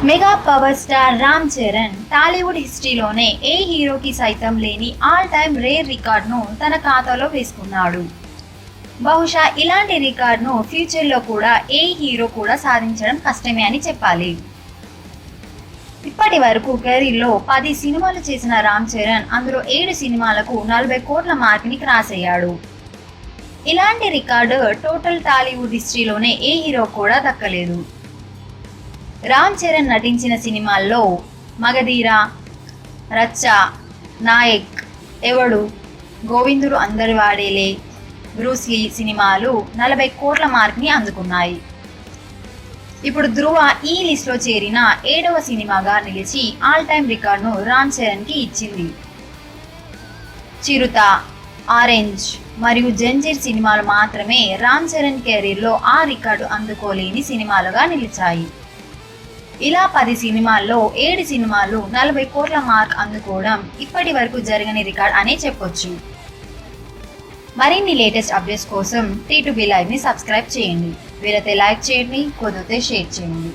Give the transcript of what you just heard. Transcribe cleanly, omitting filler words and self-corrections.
Mega power star Ram Charan Tollywood హిస్టరీలోనే ఏ హీరోకి సైతం లేని ఆల్ టైమ్ రేర్ రికార్డ్ను తన ఖాతాలో వేసుకున్నాడు. బహుశా ఇలాంటి రికార్డ్ను ఫ్యూచర్లో కూడా ఏ హీరో కూడా సాధించడం కష్టమే అని చెప్పాలి. ఇప్పటి వరకు కెరీర్లో 10 సినిమాలు చేసిన రామ్ చరణ్ అందులో 7 సినిమాలకు 40 కోట్ల మార్క్ని క్రాస్ అయ్యాడు. ఇలాంటి రికార్డు టోటల్ టాలీవుడ్ హిస్టరీలోనే ఏ హీరో కూడా దక్కలేదు. రామ్ చరణ్ నటించిన సినిమాల్లో మగధీర, రచ్చ, నాయక్, ఎవడు, గోవిందుడు అందరి వాడేలే, బ్రూస్లీ సినిమాలు 40 కోట్ల మార్క్ని అందుకున్నాయి. ఇప్పుడు ధృవ ఈ లిస్ట్లో చేరిన 7వ సినిమాగా నిలిచి ఆల్ టైమ్ రికార్డును రామ్ చరణ్కి ఇచ్చింది. చిరుత, ఆరెంజ్ మరియు జంజీర్ సినిమాలు మాత్రమే రామ్ చరణ్ కెరీర్లో ఆ రికార్డు అందుకోలేని సినిమాలుగా నిలిచాయి. ఇలా 10 సినిమాల్లో 7 సినిమాలు 40 కోట్ల మార్క్ అందుకోవడం ఇప్పటి వరకు జరగని రికార్డ్ అనే చెప్పొచ్చు. మరిన్ని లేటెస్ట్ అప్డేట్స్ కోసం T2B Live ని సబ్స్క్రైబ్ చేయండి. వీలైతే లైక్ చేయండి, కుదిరితే షేర్ చేయండి.